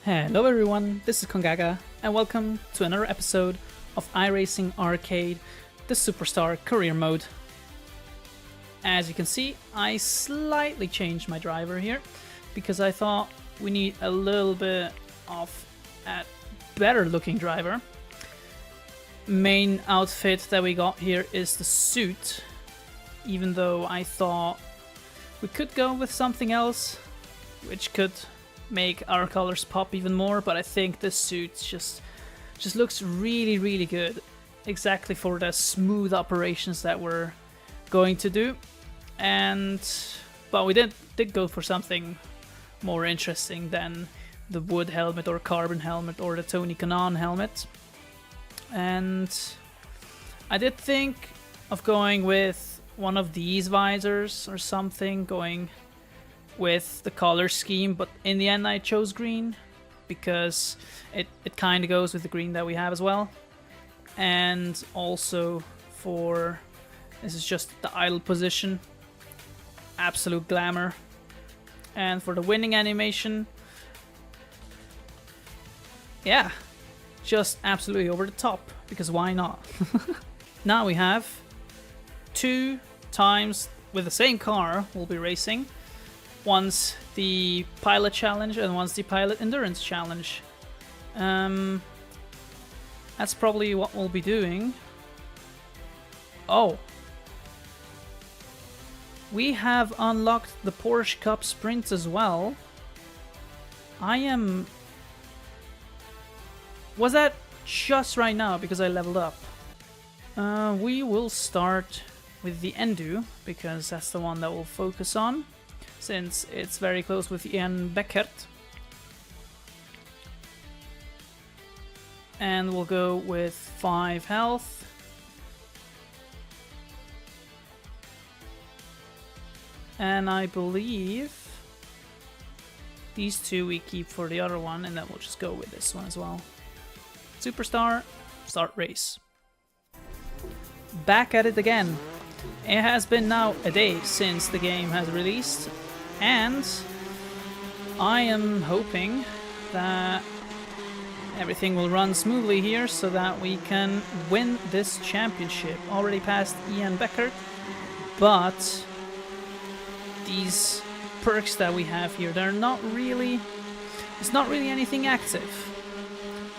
Hello everyone, this is Kongaga, and welcome to another episode of iRacing Arcade, the Superstar Career Mode. As you can see, I slightly changed my driver here, because I thought we need a little bit of a better looking driver. Main outfit that we got here is the suit, even though I thought we could go with something else, which could make our colors pop even more, but I think this suit just looks really good, exactly for the smooth operations that we're going to do. But we did go for something more interesting than the wood helmet or carbon helmet or the Tony Kanaan helmet. And I did think of going with one of these visors or something, going with the color scheme, but in the end I chose green because it kind of goes with the green that we have as well. And also for, this is just the idle position, absolute glamour. And for the winning animation, yeah, just absolutely over the top, because why not? Now we have 2 times with the same car we'll be racing. Once the pilot challenge and once the pilot endurance challenge. That's probably what we'll be doing. Oh, we have unlocked the Porsche Cup Sprint as well. Was that just right now because I leveled up? We will start with the Endu because that's the one that we'll focus on, since it's very close with Ian Beckert. And we'll go with 5 health. And I believe these 2 we keep for the other one, and then we'll just go with this one as well. Superstar, start race. Back at it again. It has been now a day since the game has released, and I am hoping that everything will run smoothly here so that we can win this championship. Already past Ian Beckert, but these perks that we have here, it's not really anything active.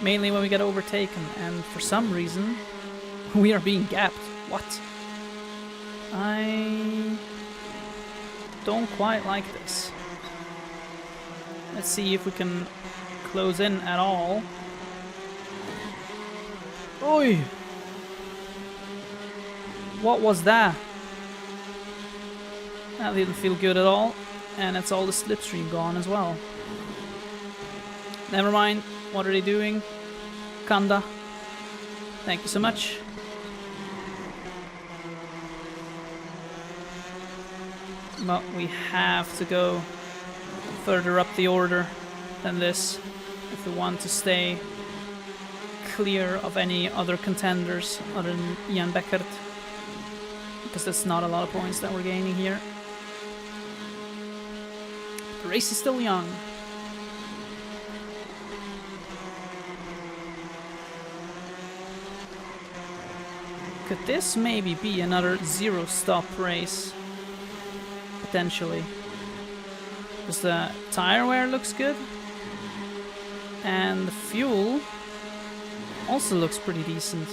Mainly when we get overtaken, and for some reason we are being gapped. What? I don't quite like this. Let's see if we can close in at all. Oi! What was that? That didn't feel good at all, and it's all the slipstream gone as well. Never mind, what are they doing? Kanda, thank you so much. But we have to go further up the order than this if we want to stay clear of any other contenders other than Ian Beckert, because that's not a lot of points that we're gaining here. The race is still young. Could this maybe be another 0-stop race? Potentially. Because the tire wear looks good, and the fuel also looks pretty decent.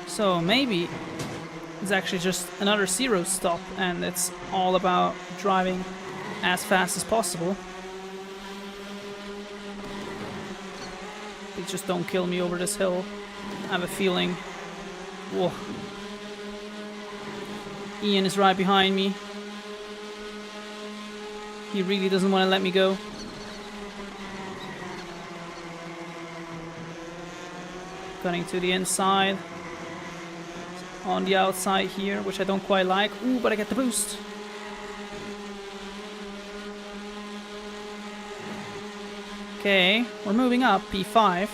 So maybe it's actually just another 0-stop, and it's all about driving as fast as possible. Please just don't kill me over this hill. I have a feeling. Whoa. Ian is right behind me. He really doesn't want to let me go. Cutting to the inside. On the outside here, which I don't quite like. Ooh, but I get the boost. Okay, we're moving up P5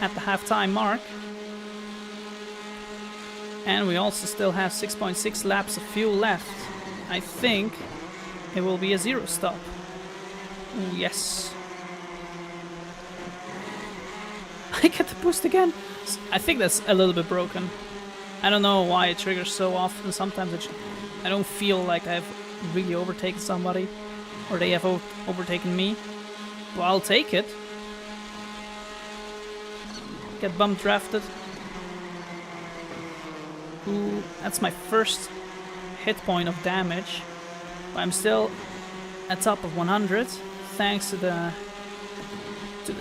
at the halftime mark. And we also still have 6.6 laps of fuel left. I think it will be a 0 stop. Ooh, yes. I get the boost again. I think that's a little bit broken. I don't know why it triggers so often. Sometimes I don't feel like I've really overtaken somebody, or they have overtaken me. Well, I'll take it. Get bump drafted. Ooh, that's my first hit point of damage. But I'm still at top of 100, thanks to the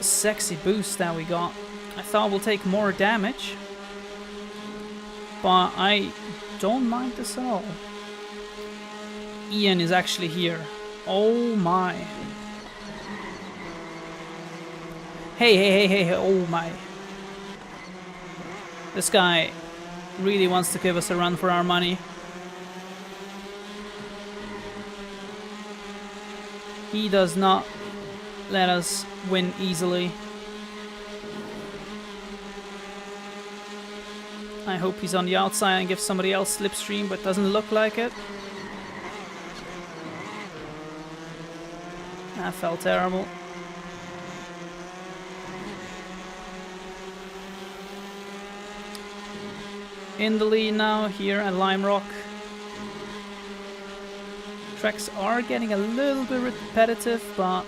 sexy boost that we got. I thought we'll take more damage, but I don't mind this at all. Ian is actually here. Oh my. Hey, oh my. This guy really wants to give us a run for our money. He does not let us win easily. I hope he's on the outside and gives somebody else slipstream, but doesn't look like it. That felt terrible. In the lead now here at Lime Rock. Tracks are getting a little bit repetitive, but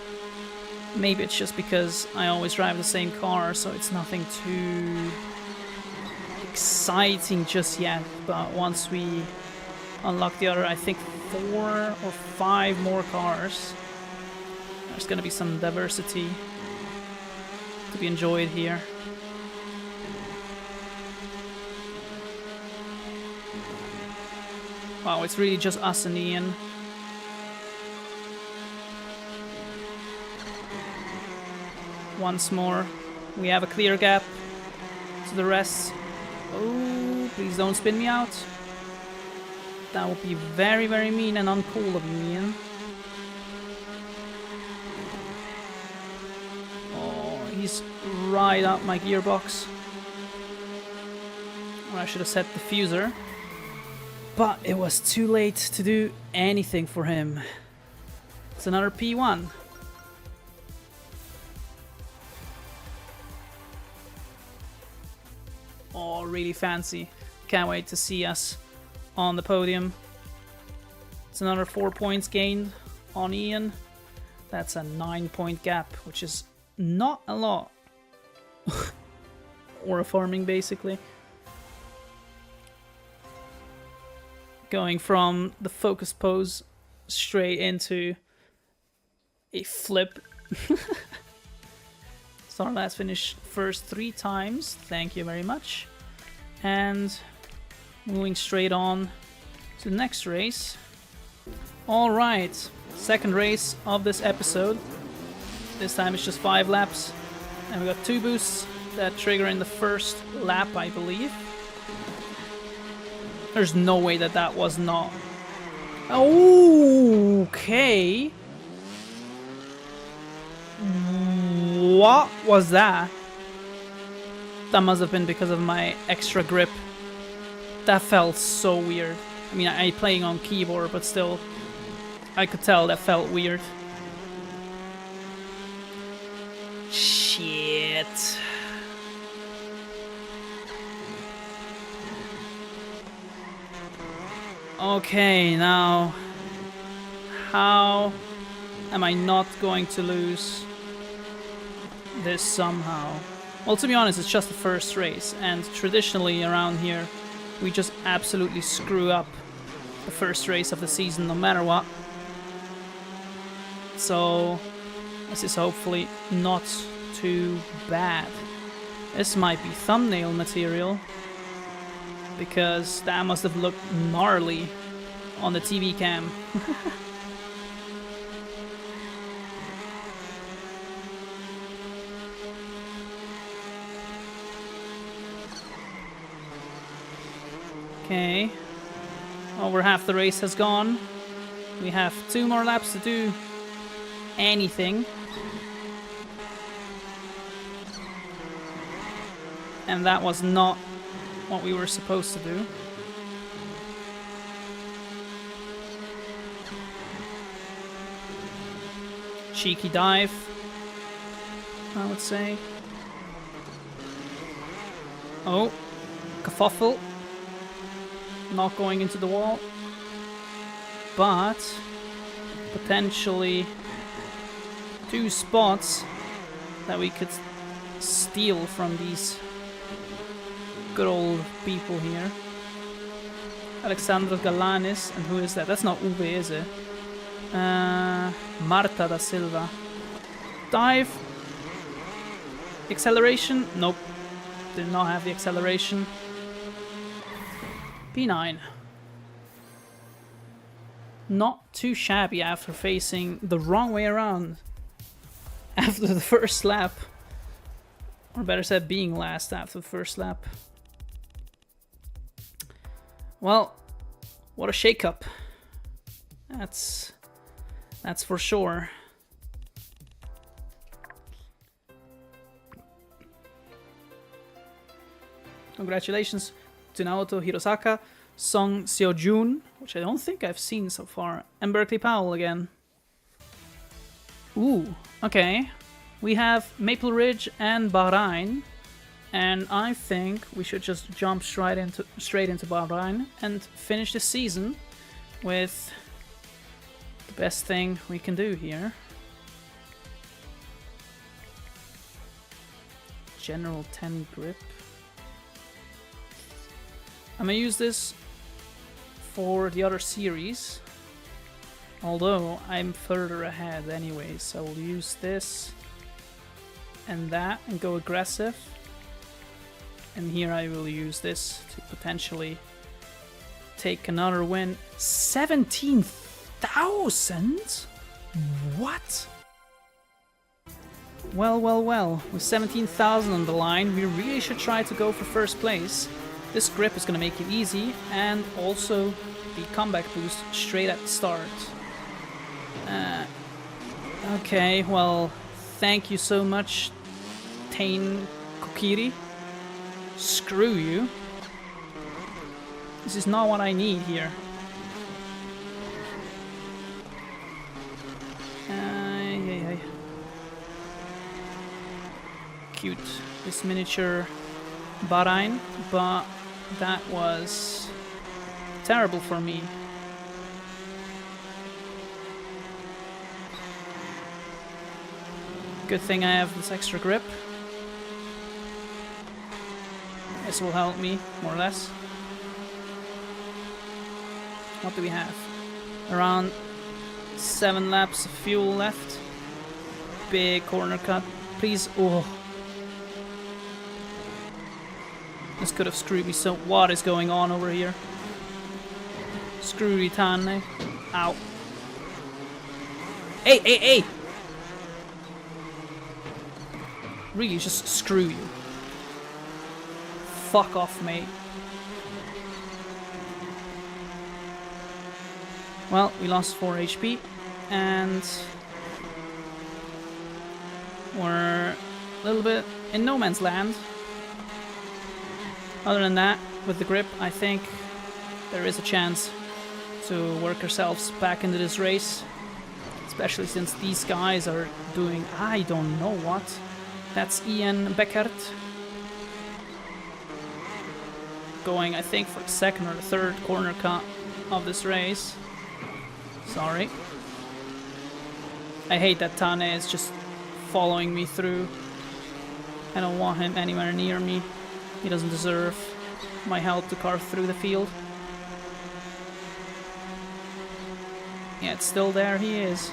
maybe it's just because I always drive the same car, so it's nothing too exciting just yet. But once we unlock the other, I think 4 or 5 more cars, there's gonna be some diversity to be enjoyed here. Wow, it's really just us and Ian. Once more, we have a clear gap to the rest. Oh, please don't spin me out. That would be very, very mean and uncool of you, Ian. Oh, he's right up my gearbox. Or I should have set diffuser. But it was too late to do anything for him. It's another P1. Oh, really fancy. Can't wait to see us on the podium. It's another 4 points gained on Ian. That's a 9-point gap, which is not a lot. Or a farming, basically. Going from the focus pose straight into a flip. So let's finish first 3 times. Thank you very much. And moving straight on to the next race. Alright, second race of this episode. This time it's just 5 laps. And we got 2 boosts that trigger in the first lap, I believe. There's no way that that was not... Okay. What was that? That must have been because of my extra grip. That felt so weird. I mean, I'm playing on keyboard, but still, I could tell that felt weird. Shit. Okay, now, how am I not going to lose this somehow? Well, to be honest, it's just the first race, and traditionally around here, we just absolutely screw up the first race of the season no matter what. So, this is hopefully not too bad. This might be thumbnail material, because that must have looked gnarly on the TV cam. Okay, over half the race has gone. We have 2 more laps to do anything. And that was not what we were supposed to do. cheeky dive, I would say. Oh, kerfuffle. Not going into the wall. But potentially 2 spots that we could steal from these good old people here. Alexandros Galanis, and who is that? That's not Uwe, is it? Marta da Silva. Dive. Acceleration? Nope. Did not have the acceleration. P9. Not too shabby after facing the wrong way around after the first lap. Or better said, being last after the first lap. Well, what a shake-up. That's for sure. Congratulations to Naoto Hirosaka, Song Seo-jun, which I don't think I've seen so far, and Berkeley Powell again. Ooh, okay. We have Maple Ridge and Bahrain, and I think we should just jump straight into Bahrain and finish the season with the best thing we can do here. General 10 grip. I'm gonna use this for the other series, although I'm further ahead anyways, so I will use this and that and go aggressive. And here I will use this to potentially take another win. 17,000? What? Well, with 17,000 on the line, we really should try to go for first place. This grip is going to make it easy, and also the comeback boost straight at the start. Okay, well, thank you so much, Tain Kokiri. Screw you. This is not what I need here. Cute, this miniature Bahrain, but that was terrible for me. Good thing I have this extra grip. This will help me, more or less. What do we have? Around 7 laps of fuel left. Big corner cut. Please. Oh. This could have screwed me so. What is going on over here? Screw you, Tane. Ow. Hey! Really, just screw you. Fuck off, mate. Well, we lost 4 HP, and we're a little bit in no man's land. Other than that, with the grip, I think there is a chance to work ourselves back into this race. Especially since these guys are doing, I don't know what. That's Ian Beckert. Going, I think, for the second or the third corner cut of this race. Sorry. I hate that Tane is just following me through. I don't want him anywhere near me. He doesn't deserve my help to carve through the field. Yeah, it's still there, he is.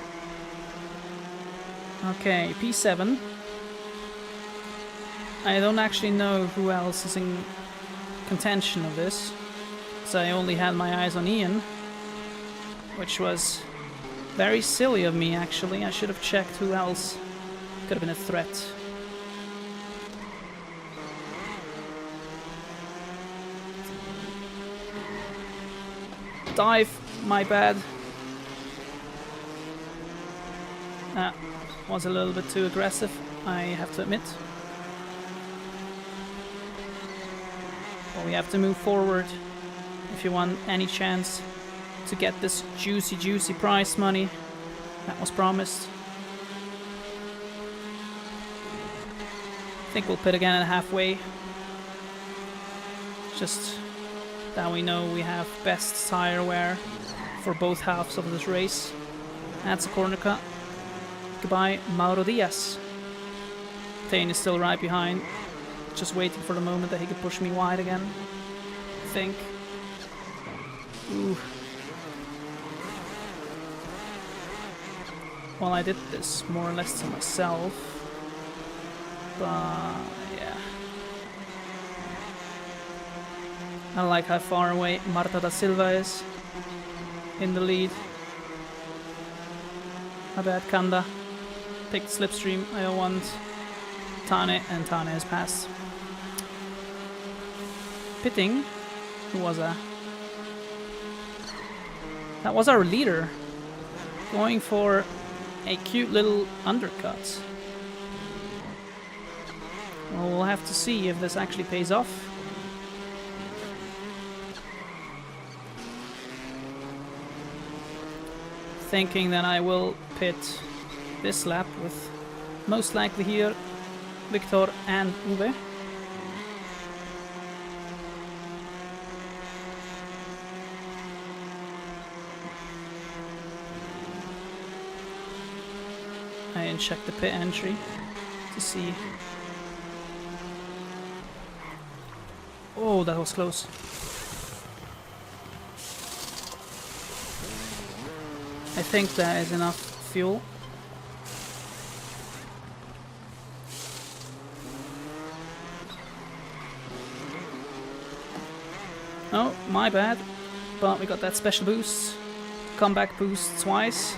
Okay, P7. I don't actually know who else is in contention of this, so I only had my eyes on Ian, which was very silly of me, actually. I should have checked who else could have been a threat. Dive, my bad. That was a little bit too aggressive, I have to admit. But we have to move forward if you want any chance to get this juicy prize money that was promised. I think we'll pit again at halfway. Just that we know we have best tire wear for both halves of this race. That's a corner cut. Goodbye, Mauro Diaz. Thane is still right behind. Just waiting for the moment that he could push me wide again. I think. Ooh. Well, I did this more or less to myself. But yeah. I like how far away Marta da Silva is in the lead. My bad, Kanda. Pick the slipstream. I don't want Tane, and Tane has passed. Pitting. Who was that? That was our leader. Going for a cute little undercut. Well, we'll have to see if this actually pays off. Thinking that I will pit this lap with most likely here Victor and Uwe. I didn't check the pit entry to see. Oh, that was close. I think that is enough fuel. Oh, my bad. But we got that special boost. Comeback boost twice.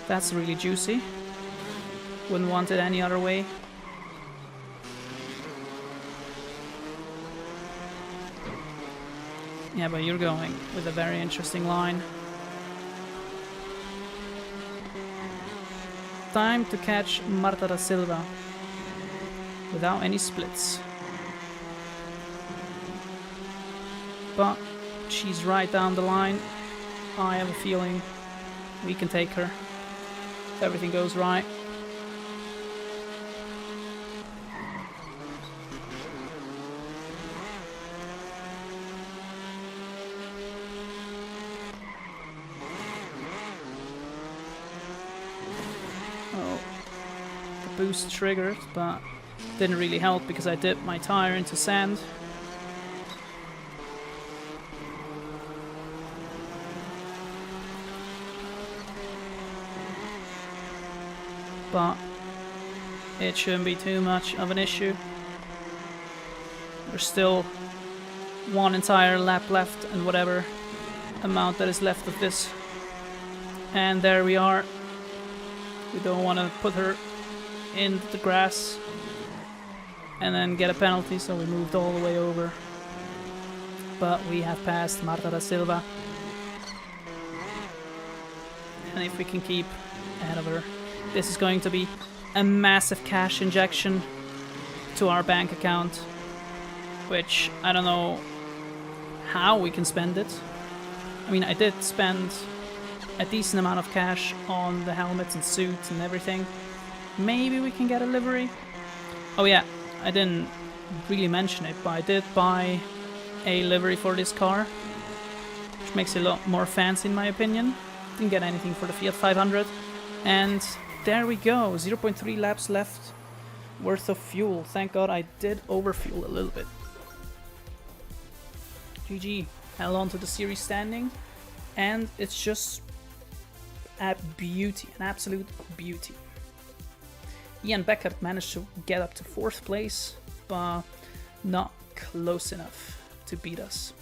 That's really juicy. Wouldn't want it any other way. Yeah, but you're going with a very interesting line. Time to catch Marta da Silva without any splits. But she's right down the line. I have a feeling we can take her if everything goes right. Boost triggered, but didn't really help because I dipped my tire into sand. But it shouldn't be too much of an issue. There's still one entire lap left and whatever amount that is left of this. And there we are. We don't want to put her in the grass and then get a penalty, so we moved all the way over. But we have passed Marta da Silva, and if we can keep ahead of her, this is going to be a massive cash injection to our bank account, which I don't know how we can spend it. I mean, I did spend a decent amount of cash on the helmets and suits and everything. Maybe we can get a livery. Oh yeah, I didn't really mention it, but I did buy a livery for this car, which makes it a lot more fancy in my opinion. Didn't get anything for the Fiat 500. And there we go, 0.3 laps left worth of fuel. Thank God I did overfuel a little bit. GG, held on to the series standing, and it's just a beauty, an absolute beauty. Ian Beckert managed to get up to 4th place, but not close enough to beat us.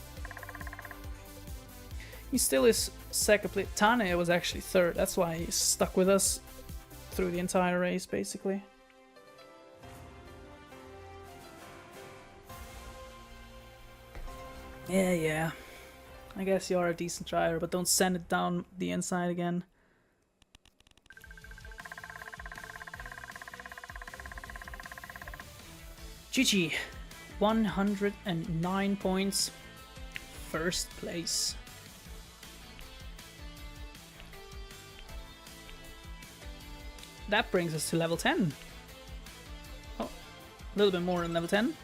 He still is 2nd place. Tane was actually 3rd, that's why he's stuck with us through the entire race, basically. Yeah. I guess you are a decent driver, but don't send it down the inside again. GG, 109 points, 1st place. That brings us to level 10. Oh, A little bit more than level 10.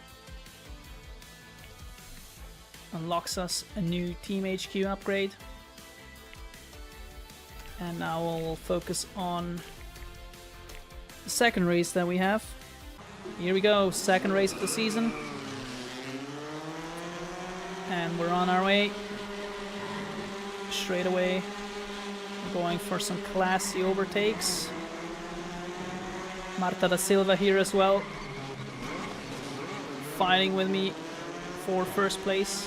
Unlocks us a new Team HQ upgrade. And now we'll focus on the second race that we have. Here we go, second race of the season. And we're on our way. Straight away. We're going for some classy overtakes. Marta da Silva here as well. Fighting with me for first place.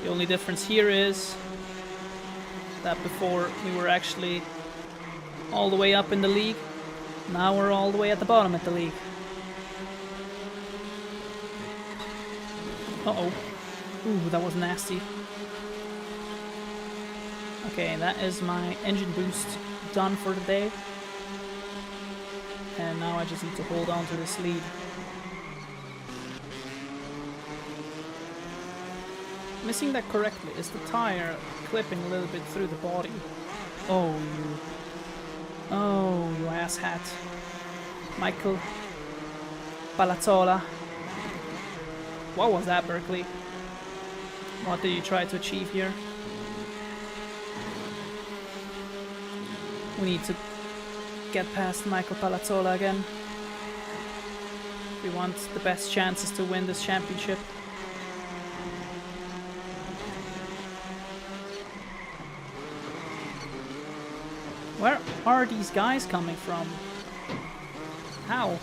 The only difference here is that before we were actually all the way up in the league. Now we're all the way at the bottom of the league. Uh-oh. Ooh, that was nasty. Okay, that is my engine boost done for the day. And now I just need to hold on to this lead. Missing that correctly, is the tire clipping a little bit through the body? Oh, you asshat. Michael Palazzola. What was that, Berkeley? What did you try to achieve here? We need to get past Michael Palazzola again. We want the best chances to win this championship. Where are these guys coming from? How?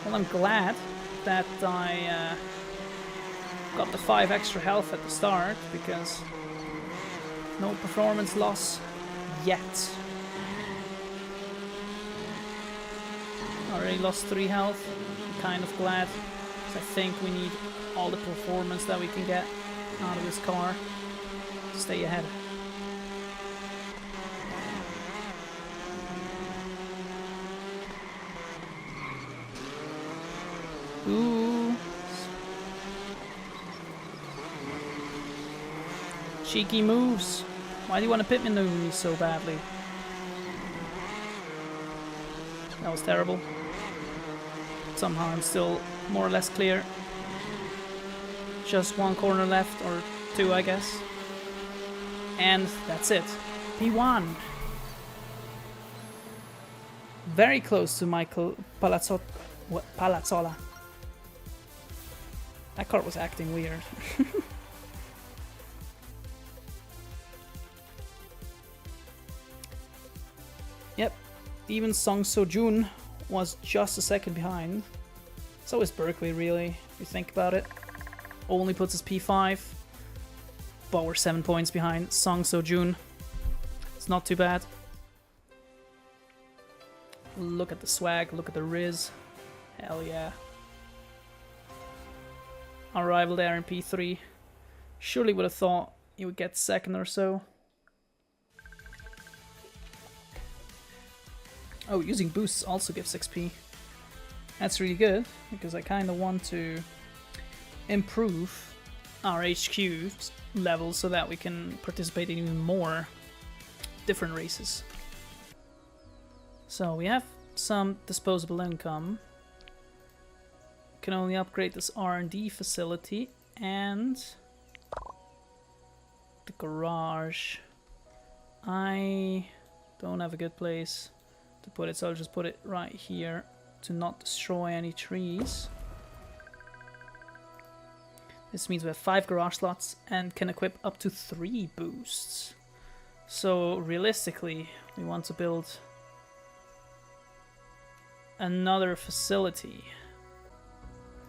Well, I'm glad that I got the 5 extra health at the start, because no performance loss yet. Already lost 3 health. I'm kind of glad, because I think we need all the performance that we can get out of this car to stay ahead. Ooh. Cheeky moves. Why do you want to pit maneuver me so badly? That was terrible. Somehow I'm still more or less clear. Just 1 corner left, or 2 I guess. And that's it. P1. Very close to Michael Palazzola. That car was acting weird. Yep, even Song So-jun was just a second behind. So is Berkeley, really, if you think about it. Only puts us P5, but we're 7 points behind Song So-jun. It's not too bad. Look at the swag, look at the Riz. Hell yeah. Our rival there in P3. Surely would have thought he would get second or so. Oh, using boosts also gives XP. That's really good, because I kind of want to improve our HQ level so that we can participate in even more different races. So we have some disposable income. Can only upgrade this R&D facility and the garage. I don't have a good place to put it, so I'll just put it right here to not destroy any trees. This means we have 5 garage slots and can equip up to 3 boosts. So realistically, we want to build another facility.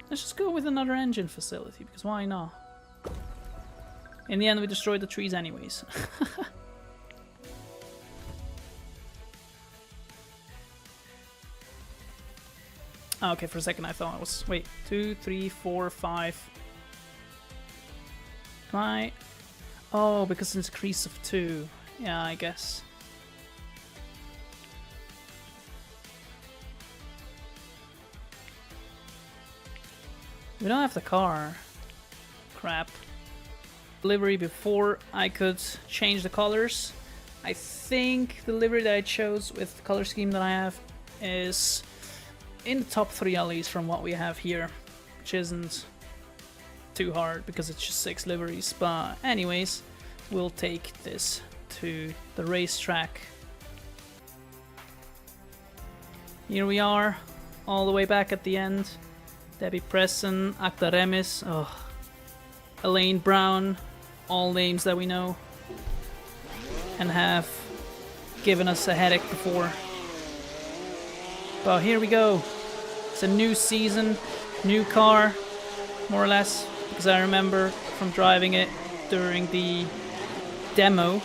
Let's just go with another engine facility, because why not? In the end, we destroyed the trees anyways. Okay, for a second I thought it was... Wait, 2, 3, 4, 5. Can I... Oh, because it's an increase of 2. Yeah, I guess. We don't have the car. Crap. Delivery before I could change the colors. I think the livery that I chose with the color scheme that I have is in the top 3 at least from what we have here, which isn't too hard because it's just 6 liveries. But anyways, we'll take this to the racetrack. Here we are, all the way back at the end. Debbie Presson, Akta Remis, Elaine Brown, all names that we know and have given us a headache before. But here we go. It's a new season, new car, more or less, because I remember from driving it during the demo.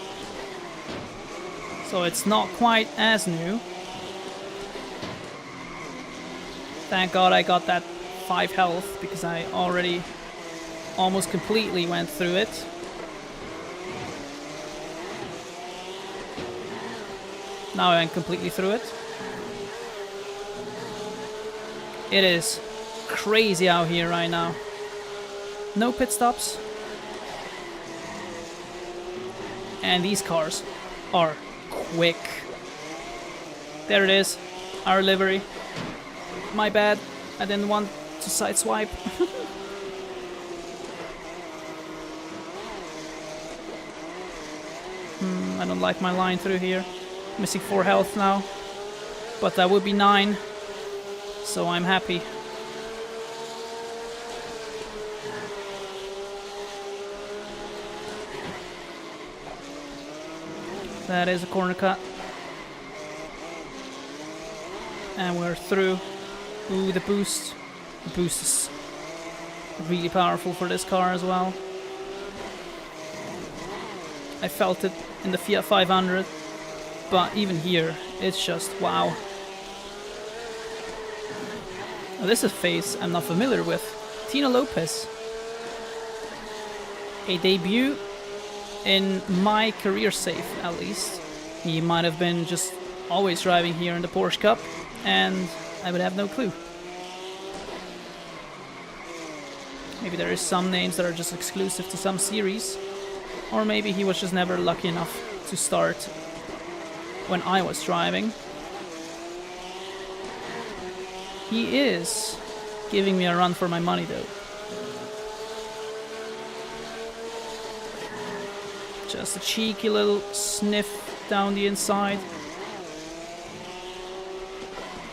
So it's not quite as new. Thank God I got that 5 health because I already almost completely went through it. Now I went completely through it. It is crazy out here right now. No pit stops. And these cars are quick. There it is, our livery. My bad, I didn't want to sideswipe. I don't like my line through here. Missing 4 health now, but that would be 9, so I'm happy. That is a corner cut. And we're through. Ooh, the boost. The boost is really powerful for this car as well. I felt it in the Fiat 500, but even here, it's just wow. Now, this is a face I'm not familiar with. Tino Lopez. A debut in my career safe, at least. He might have been just always driving here in the Porsche Cup, and I would have no clue. Maybe there is some names that are just exclusive to some series, or maybe he was just never lucky enough to start when I was driving. He is giving me a run for my money though. Just a cheeky little sniff down the inside.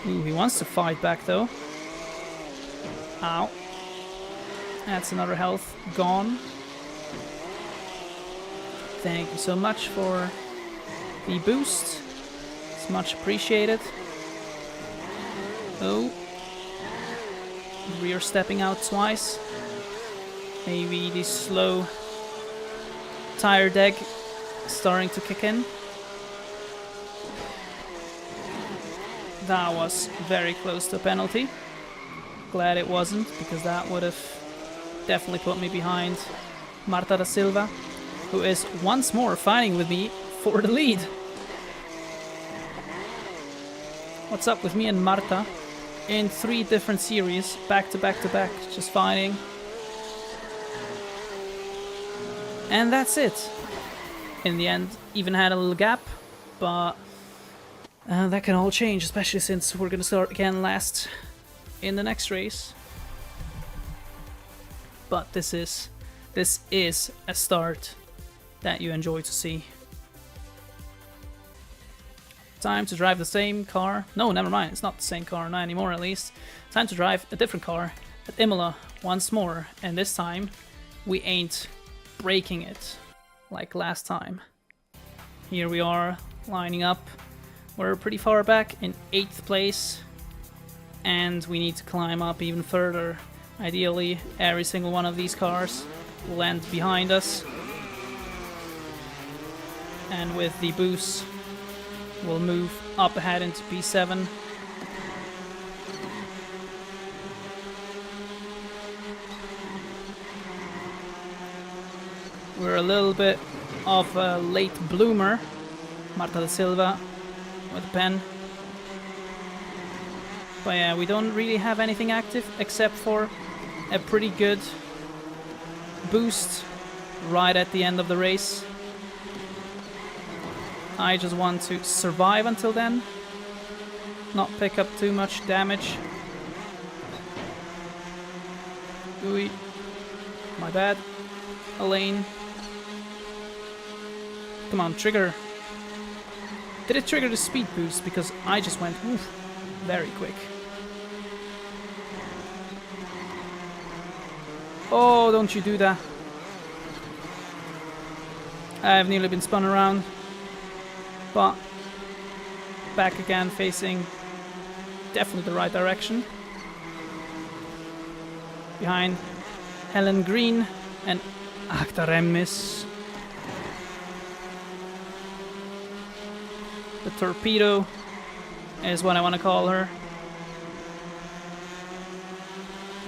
Ooh, he wants to fight back though. Ow. That's another health gone. Thank you so much for the boost. It's much appreciated. Oh. Rear stepping out twice. Maybe the slow tire deck starting to kick in. That was very close to a penalty. Glad it wasn't, because that would have definitely put me behind Marta da Silva, who is once more fighting with me for the lead. What's up with me and Marta in 3 different series, back to back to back, just fighting. And that's it. In the end, even had a little gap, but that can all change, especially since we're gonna start again last in the next race. But this is a start that you enjoy to see. Time to drive the same car. No, never mind, it's not the same car, not anymore at least. Time to drive a different car at Imola once more, and this time we ain't breaking it like last time. Here we are, lining up. We're pretty far back in 8th place, and we need to climb up even further. Ideally, every single one of these cars will end behind us, and with the boost, we'll move up ahead into P7. We're a little bit of a late bloomer. Marta da Silva with a pen. But yeah, we don't really have anything active except for a pretty good boost right at the end of the race. I just want to survive until then, not pick up too much damage. Ooh, my bad. Elaine. Come on, trigger. Did it trigger the speed boost? Because I just went oof, very quick. Oh, don't you do that. I've nearly been spun around. But back again, facing definitely the right direction. Behind Helen Green and Aktaremis. The torpedo is what I want to call her.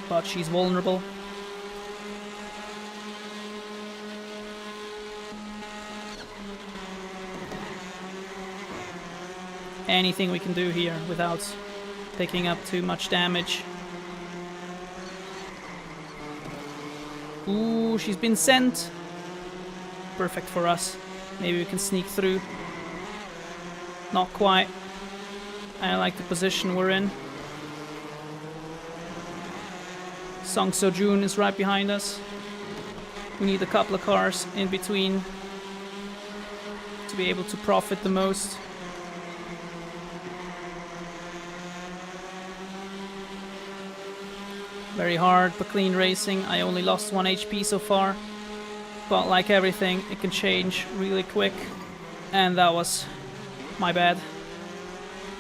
But she's vulnerable. Anything we can do here without picking up too much damage. Ooh, she's been sent. Perfect for us. Maybe we can sneak through. Not quite. I like the position we're in. Song Seo-joon is right behind us. We need a couple of cars in between to be able to profit the most. Very hard but clean racing. I only lost 1 HP so far. But like everything, it can change really quick. And that was my bad.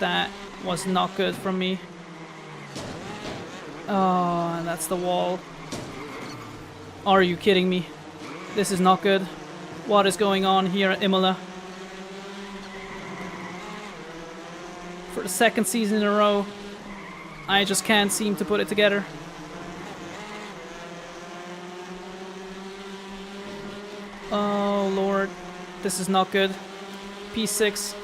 That was not good from me. Oh, and that's the wall. Are you kidding me? This is not good. What is going on here at Imola? For the second season in a row, I just can't seem to put it together. Oh lord, this is not good. P6,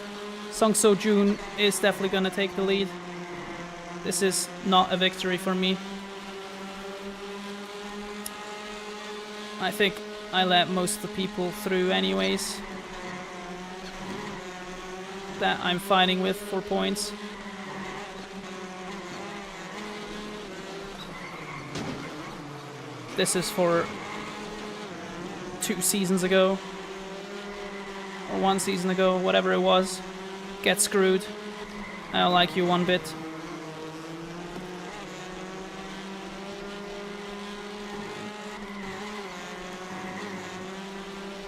Song Seo-joon is definitely gonna take the lead. This is not a victory for me. I think I let most of the people through anyways that I'm fighting with for points. This is for 2 seasons ago, or 1 season ago, whatever it was. Get screwed. I don't like you one bit.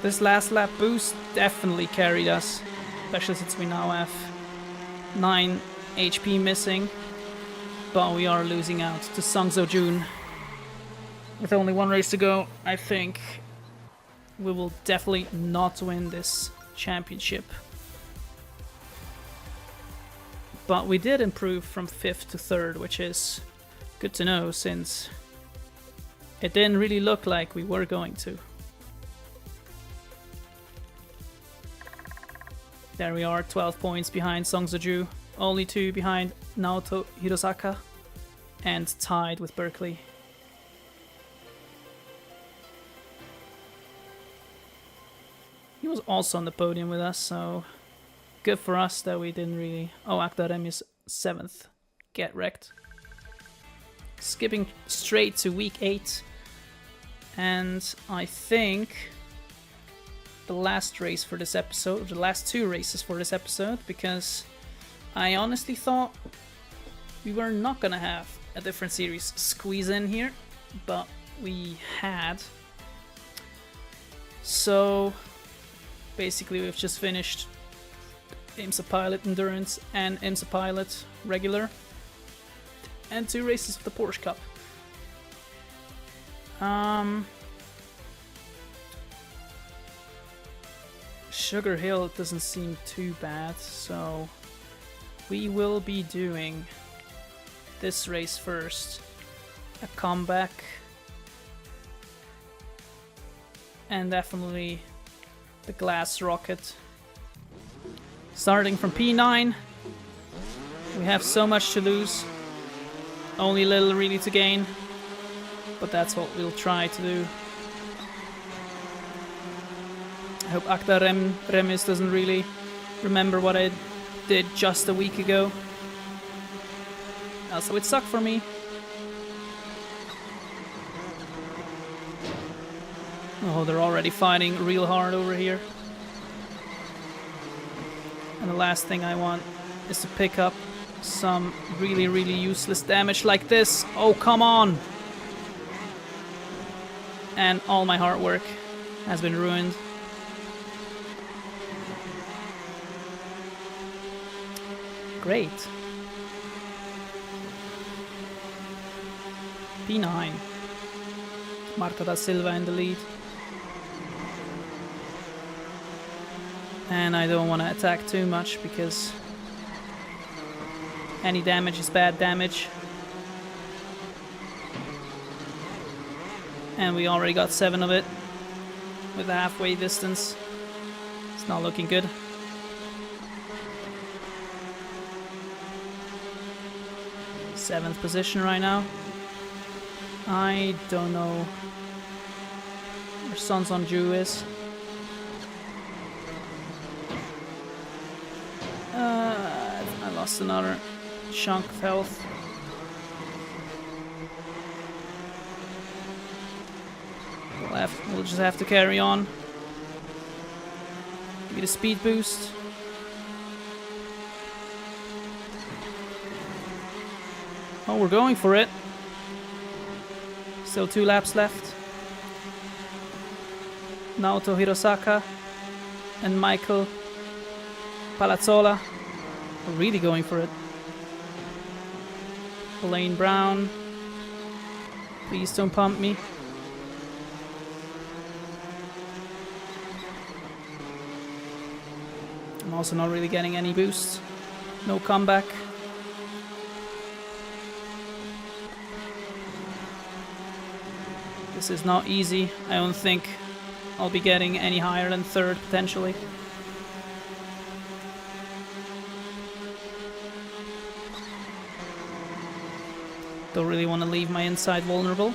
This last lap boost definitely carried us, especially since we now have 9 HP missing, but we are losing out to Song Seo-joon. With only 1 race to go, I think we will definitely not win this championship. But we did improve from 5th to 3rd, which is good to know since it didn't really look like we were going to. There we are, 12 points behind Song Seo-joon, only 2 behind Naoto Hirosaka, and tied with Berkeley. He was also on the podium with us, so good for us that we didn't really... Oh, Akdarem is 7th. Get wrecked. Skipping straight to week 8. And I think the last race for this episode, the last 2 races for this episode, because I honestly thought we were not gonna have a different series squeeze in here, but we had. So basically we've just finished IMSA Pilot Endurance and IMSA Pilot Regular, and 2 races of the Porsche Cup. Sugar Hill doesn't seem too bad, so we will be doing this race first. A comeback. And definitely the Glass Rocket. Starting from P9. We have so much to lose. Only little really to gain. But that's what we'll try to do. I hope Akta Remis doesn't really remember what I did just a week ago. Also, it sucked for me. Oh, they're already fighting real hard over here. And the last thing I want is to pick up some really, really useless damage like this. Oh, come on! And all my hard work has been ruined. Great. P9. Marta da Silva in the lead. And I don't want to attack too much because any damage is bad damage. And we already got 7 of it with the halfway distance. It's not looking good. Seventh position right now. I don't know where Sons on Jew is. I lost another chunk of health. We'll just have to carry on. Give me the speed boost. Oh, we're going for it. Still 2 laps left. Naoto Hirosaka and Michael Palazzola are really going for it. Elaine Brown, please don't pump me. I'm also not really getting any boost. No comeback. This is not easy. I don't think I'll be getting any higher than 3rd potentially. Don't really want to leave my inside vulnerable.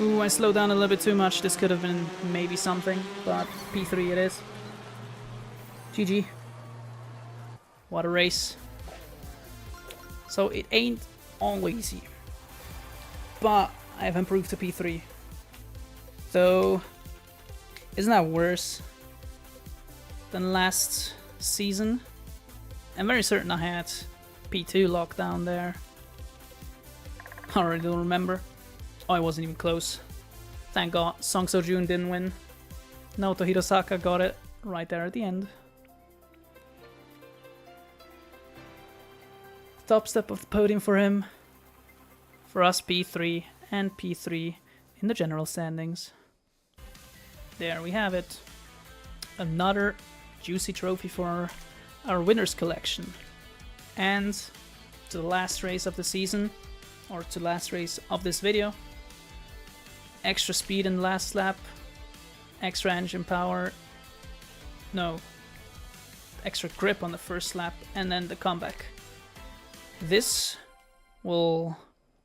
Ooh, I slowed down a little bit too much. This could have been maybe something, but P3 it is. GG. What a race. So it ain't all easy, but I have improved to P3. So isn't that worse than last season? I'm very certain I had P2 locked down there. I already don't remember. Oh, I wasn't even close. Thank God Song So-jun didn't win. Naoto Hirosaka got it right there at the end. Top step of the podium for him. For us, P3 and P3 in the general standings. There we have it. Another juicy trophy for our winners collection. And to the last race of the season, or to the last race of this video. Extra speed in the last lap, extra engine power, no, extra grip on the first lap, and then the comeback. This will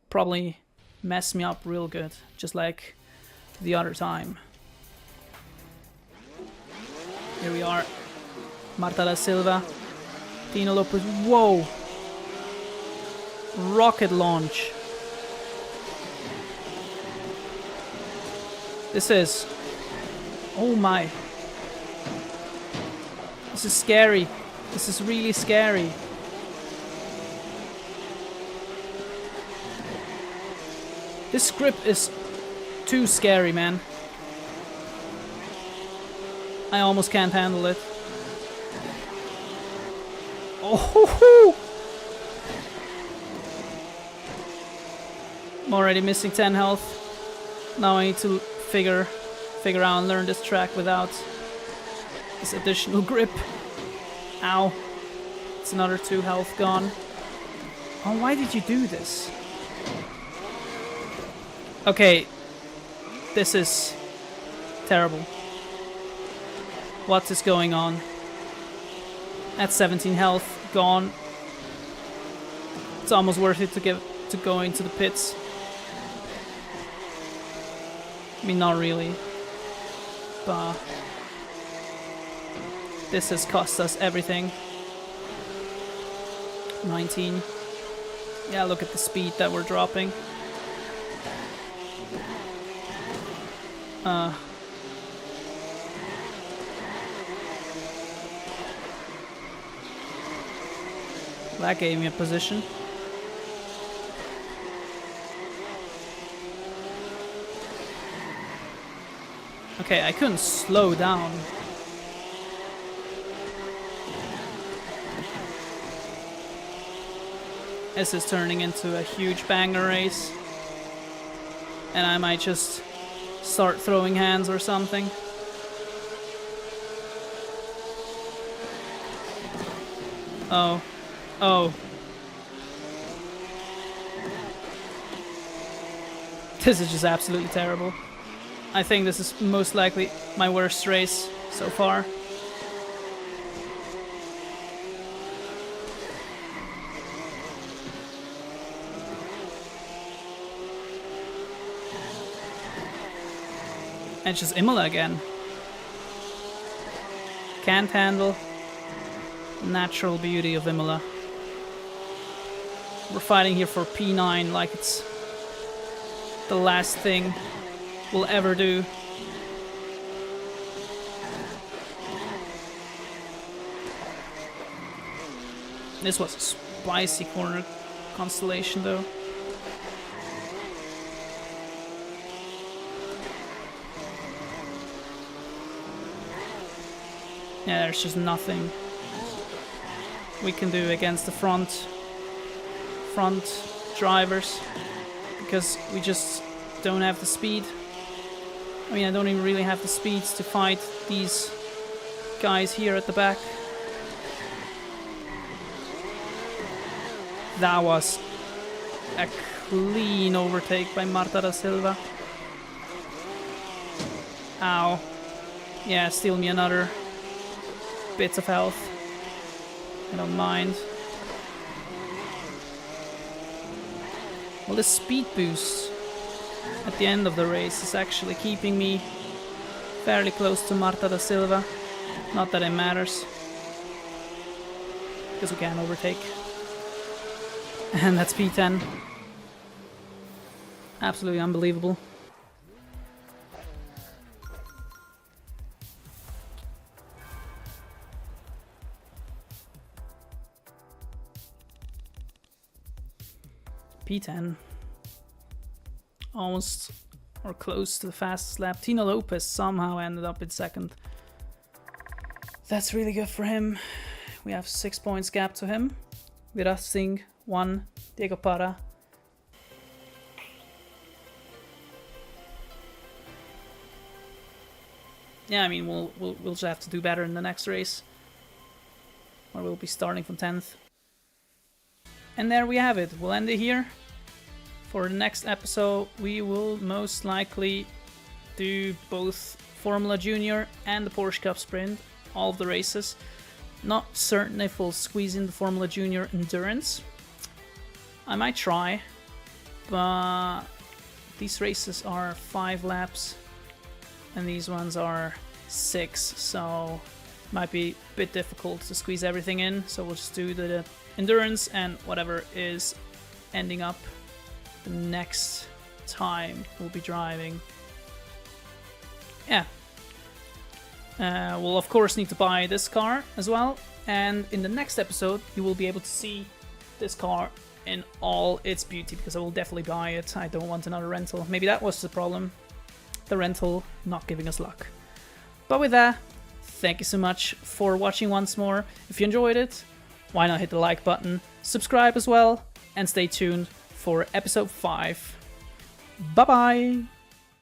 probably mess me up real good, just like the other time. Here we are, Marta da Silva, Tino Lopez, whoa! Rocket launch. This is... oh my. This is scary. This is really scary. This script is too scary, man. I almost can't handle it. Oh, hoo, hoo. I'm already missing 10 health. Now I need to figure out and learn this track without this additional grip. Ow. It's another 2 health gone. Oh, why did you do this? Okay. This is terrible. What is going on? At 17 health, gone. It's almost worth it to go into the pits. I mean, not really. But this has cost us everything. 19. Yeah, look at the speed that we're dropping. That gave me a position. Okay, I couldn't slow down. This is turning into a huge banger race. And I might just start throwing hands or something. Oh. Oh. This is just absolutely terrible. I think this is most likely my worst race so far. And it's just Imola again. Can't handle the natural beauty of Imola. We're fighting here for P9 like it's the last thing we'll ever do. This was a spicy corner constellation though. Yeah, there's just nothing we can do against the front drivers because we just don't have the speed. I mean, I don't even really have the speeds to fight these guys here at the back. That was a clean overtake by Marta da Silva. Ow. Yeah, steal me another bit of health. I don't mind. Well, the speed boost at the end of the race is actually keeping me fairly close to Marta da Silva. Not that it matters, because we can overtake. And that's P10. Absolutely unbelievable. P10. Almost or close to the fastest lap. Tino Lopez somehow ended up in second. That's really good for him. We have 6 points gap to him. Virat Singh 1, Diego Parra. Yeah, I mean we'll just have to do better in the next race, or we'll be starting from 10th. And there we have it. We'll end it here. For the next episode, we will most likely do both Formula Junior and the Porsche Cup Sprint, all of the races. Not certain if we'll squeeze in the Formula Junior Endurance. I might try, but these races are 5 laps and these ones are 6, so might be a bit difficult to squeeze everything in. So we'll just do the Endurance and whatever is ending up the next time we'll be driving. Yeah. We'll of course need to buy this car as well, and in the next episode you will be able to see this car in all its beauty, because I will definitely buy it. I don't want another rental. Maybe that was the problem, the rental not giving us luck. But with that, thank you so much for watching once more. If you enjoyed it, why not hit the like button, subscribe as well, and stay tuned for episode 5. Bye bye!